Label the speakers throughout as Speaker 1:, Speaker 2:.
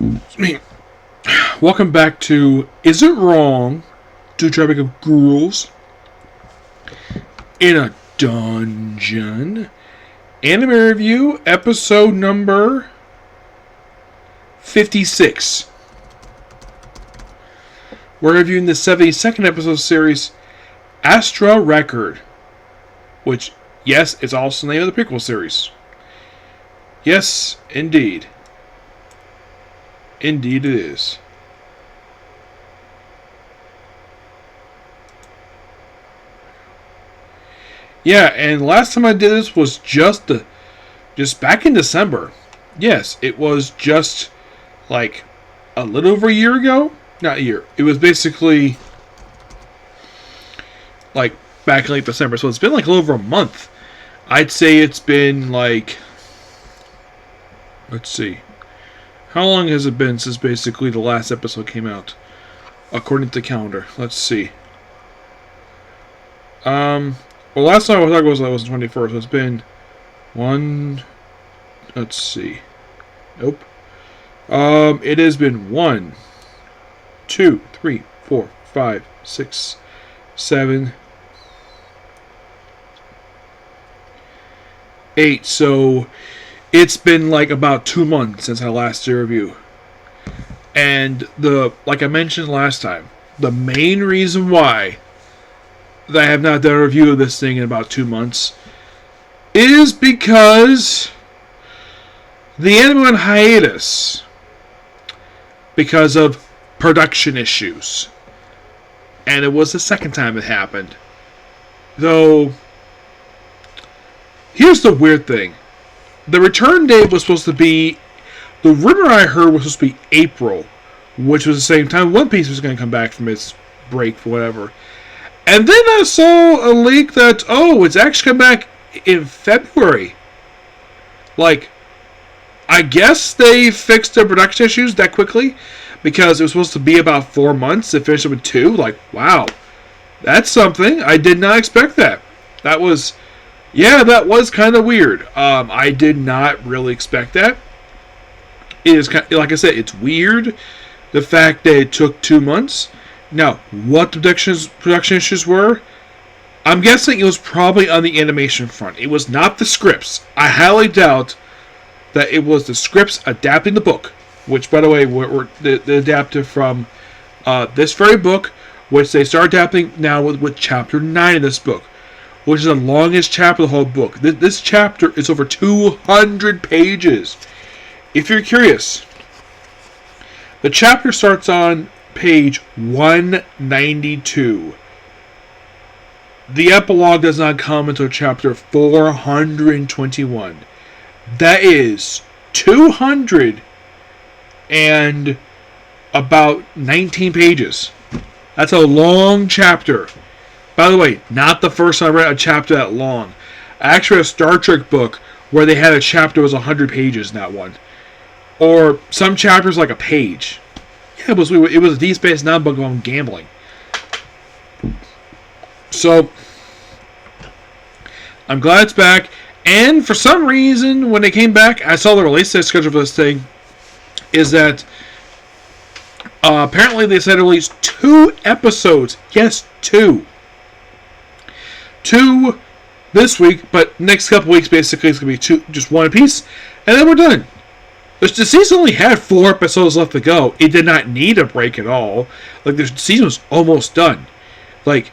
Speaker 1: It's me. Welcome back to Is It Wrong to Try to Pick Up Girls in a Dungeon? Anime Review, episode number 56. We're reviewing the 72nd episode series, Astraea Record, which, yes, is also the name of the prequel series. Yes, indeed. Indeed it is. Yeah, and last time I did this was just back in December. Yes, it was just like a little over a year ago. Not a year. It was basically like back in late December. So it's been like a little over a month. I'd say it's been like, let's see. How long has it been since basically the last episode came out? According to the calendar. Let's see. Well, last time I thought it was the 21st. So it's been one. Let's see. Nope. It has been 1, 2, 3, 4, 5, 6, 7, 8. So it's been like about 2 months since I last did a review. And like I mentioned last time, the main reason why that I have not done a review of this thing in about 2 months is because the anime went on hiatus because of production issues. And it was the second time it happened. Though, here's the weird thing. The return date was supposed to be, the rumor I heard was supposed to be April, which was the same time One Piece was going to come back from its break, whatever. And then I saw a leak that, it's actually come back in February. Like, I guess they fixed their production issues that quickly, because it was supposed to be about 4 months. They finished it with 2. Like, wow. That's something. I did not expect that. That was kind of weird. I did not really expect that. It is kind of, like I said, it's weird, the fact that it took 2 months. Now, what the production issues were, I'm guessing it was probably on the animation front. It was not the scripts. I highly doubt that it was the scripts adapting the book, which, by the way, were the adapted from this very book, which they start adapting now with chapter 9 of this book, which is the longest chapter of the whole book. This chapter is over 200 pages. If you're curious, the chapter starts on page 192. The epilogue does not come until chapter 421. That is 200 and about 19 pages. That's a long chapter. By the way, not the first time I read a chapter that long. I actually read a Star Trek book where they had a chapter that was 100 pages in that one. Or some chapters like a page. Yeah, it was a Deep Space Nine book on gambling. So, I'm glad it's back. And for some reason, when they came back, I saw the release date schedule for this thing, is that apparently they said release 2 episodes. Yes, 2. 2 this week, but next couple weeks basically it's going to be 2, just 1 apiece, and then we're done. The season only had 4 episodes left to go. It did not need a break at all. Like, the season was almost done. Like,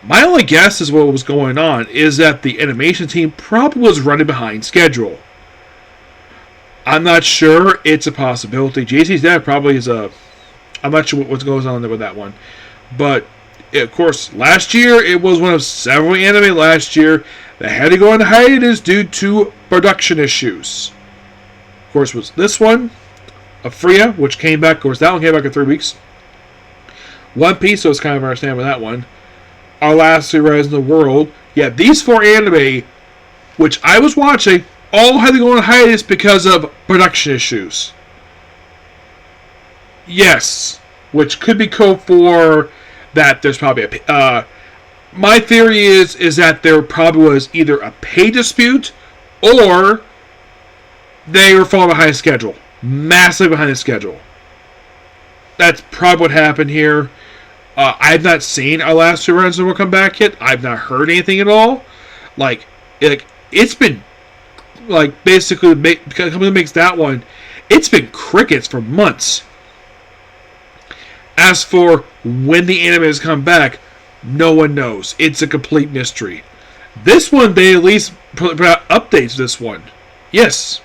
Speaker 1: my only guess is what was going on is that the animation team probably was running behind schedule. I'm not sure. It's a possibility. JC's dad probably is I'm not sure what's going on there with that one. But, of course, last year, it was one of several anime last year that had to go on hiatus due to production issues. Of course, was this one, Astraea, which came back. Of course, that one came back in 3 weeks. One Piece, so it's kind of understandable with that one. Our Last 3 Rise in the World. Yeah, these 4 anime, which I was watching, all had to go on hiatus because of production issues. Yes, which could be code for that there's probably my theory is that there probably was either a pay dispute or they were falling behind schedule. massively behind the schedule. That's probably what happened here. I've not seen our last two rounds that will come back yet. I've not heard anything at all. It's been basically the company that makes that one. It's been crickets for months. As for when the anime has come back, no one knows. It's a complete mystery. This one, they at least put out updates. This one, yes,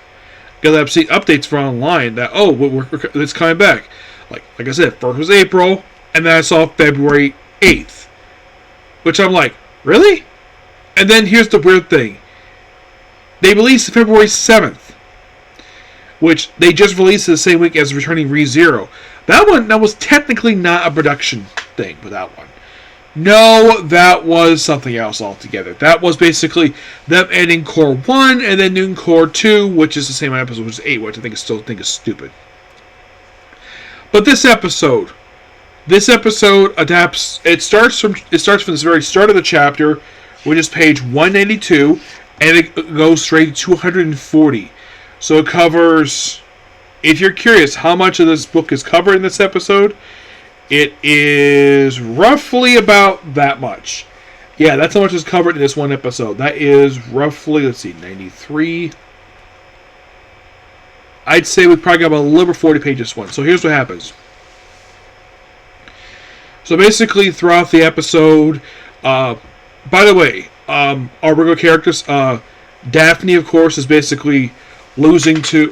Speaker 1: because I've seen updates for online that it's coming back. Like I said, first was April, and then I saw February 8th, which I'm like, really? And then here's the weird thing: they released February 7th, which they just released the same week as Returning ReZero. That was technically not a production thing for that one. No, that was something else altogether. That was basically them ending Core 1 and then doing Core 2, which is the same episode, which is 8, which I still think is stupid. But this episode adapts. It starts from the very start of the chapter, which is page 192, and it goes straight to 240. So it covers. If you're curious how much of this book is covered in this episode, it is roughly about that much. Yeah, that's how much is covered in this one episode. That is roughly, 93. I'd say we probably got about a little over 40 pages one. So here's what happens. So basically, throughout the episode, by the way, our regular characters, Daphne, of course, is basically losing to,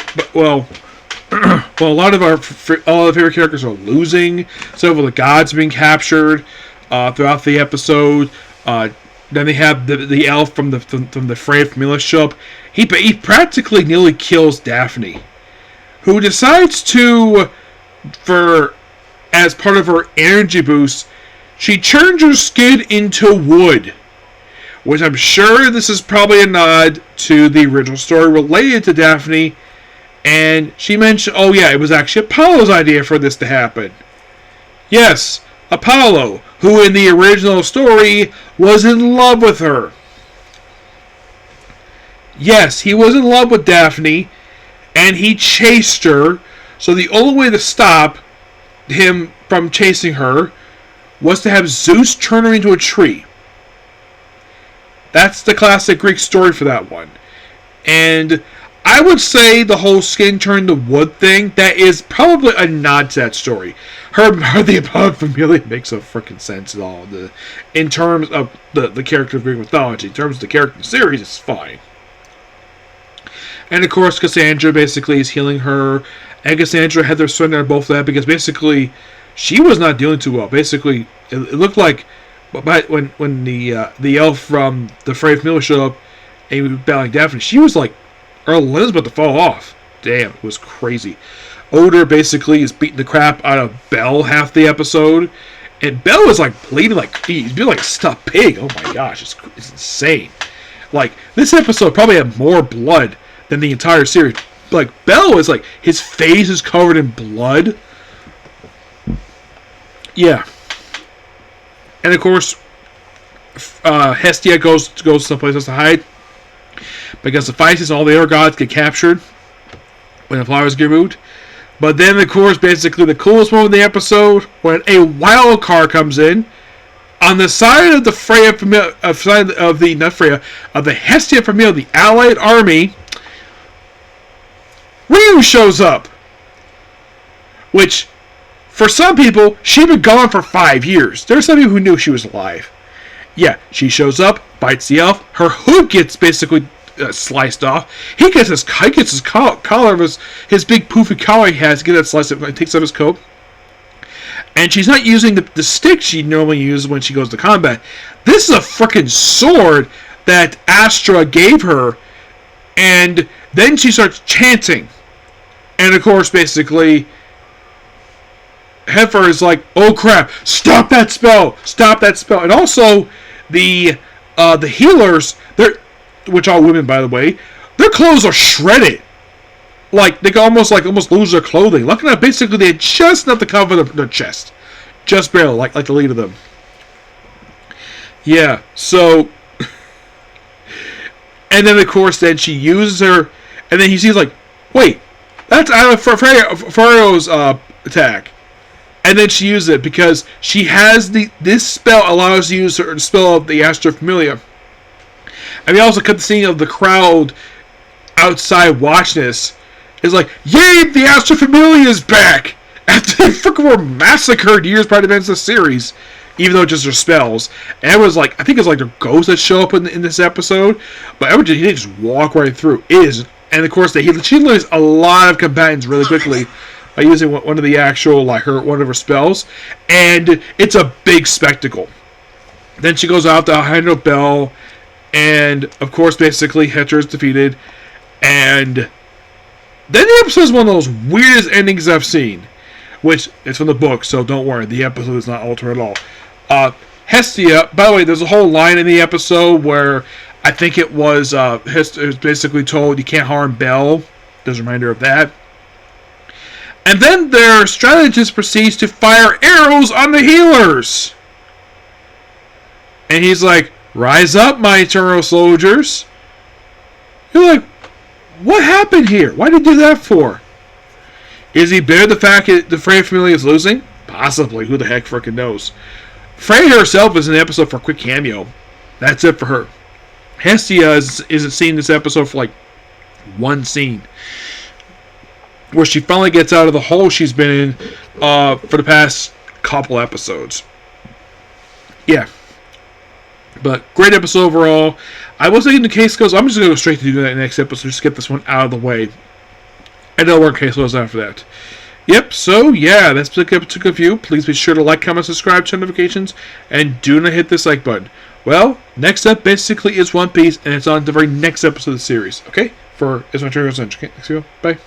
Speaker 1: a lot of our favorite characters are losing. Several of the gods being captured throughout the episode. Then they have the elf from the Freya Familia ship. He practically nearly kills Daphne, who decides to, as part of her energy boost, she turns her skin into wood. Which I'm sure this is probably a nod to the original story related to Daphne. And she mentioned, it was actually Apollo's idea for this to happen. Yes, Apollo, who in the original story was in love with her. Yes, he was in love with Daphne, and he chased her. So the only way to stop him from chasing her was to have Zeus turn her into a tree. That's the classic Greek story for that one. And I would say the whole skin turned to wood thing, that is probably a nod to that story. The Apollo Familia makes no freaking sense at all. In terms of the character of Greek mythology, in terms of the character of the series, it's fine. And of course, Cassandra basically is healing her, and Cassandra had their son there both that because basically she was not doing too well. Basically, it looked like when the elf from the Freya Familia showed up and he was battling Daphne, she was like, her limb's about to fall off. Damn, it was crazy. Oder basically is beating the crap out of Belle half the episode. And Belle was like bleeding he's being like a stuffed pig. Oh my gosh, it's insane. Like, this episode probably had more blood than the entire series. Like, Belle is like, his face is covered in blood. Yeah. And of course, Hestia goes someplace else to hide. Because the Hephaestus and all the other gods get captured when the flowers get removed. But then, of course, basically the coolest moment in the episode, when a wild card comes in, on the side of the Freya Familia, of the Hestia Familia, the Allied army, Ryu shows up. Which, for some people, she'd been gone for 5 years. There are some people who knew she was alive. Yeah, she shows up, bites the elf, her hood gets basically sliced off. He gets his collar of his big poofy collar he has, gets that sliced up, takes off his coat. And she's not using the stick she normally uses when she goes to combat. This is a freaking sword that Astraea gave her. And then she starts chanting. And of course, basically, Heifer is like, oh crap, stop that spell! Stop that spell! And also, the healers, which are women, by the way, their clothes are shredded. Like, they can almost lose their clothing. Luckily, basically, they had just enough to cover their chest. Just barely, like the lead of them. Yeah, so... and then, of course, then she uses her... And then he sees, like, wait, That's Fario's attack. And then she uses it because she has this spell allows you to use certain spell of the Astra Familia. And we also cut the scene of the crowd outside watching this. It's like, yay, the Astra Familia is back! After they fucking were massacred years prior to the events of the series. Even though it's just their spells. And it was like, I think it's like their ghosts that show up in this episode. But he didn't just walk right through. And of course, she learns a lot of combatants really quickly by using one of the actual, like one of her spells. And it's a big spectacle. Then she goes out to handle Bell. And of course, basically, Hector is defeated. And then the episode is one of those weirdest endings I've seen. Which is from the book, so don't worry. The episode is not altered at all. Hestia, by the way, there's a whole line in the episode where I think it was Hestia was basically told you can't harm Bell. There's a reminder of that. And then their strategist proceeds to fire arrows on the healers. And he's like, rise up, my eternal soldiers. You're like, what happened here? Why did he do that for? Is he bitter the fact that the Freya family is losing? Possibly. Who the heck freaking knows? Freya herself is in the episode for a quick cameo. That's it for her. Hestia isn't seen this episode for like one scene. Where she finally gets out of the hole she's been in for the past couple episodes. Yeah. But great episode overall. I was thinking the case goes, I'm just going to go straight to do that next episode. Just get this one out of the way. And then work case goes after that. Yep, so yeah, that's the episode of you. Please be sure to like, comment, subscribe, turn notifications, and do not hit this like button. Well, next up basically is One Piece, and it's on the very next episode of the series. Okay? For It's My Trigger Essential. Okay, next video. Bye.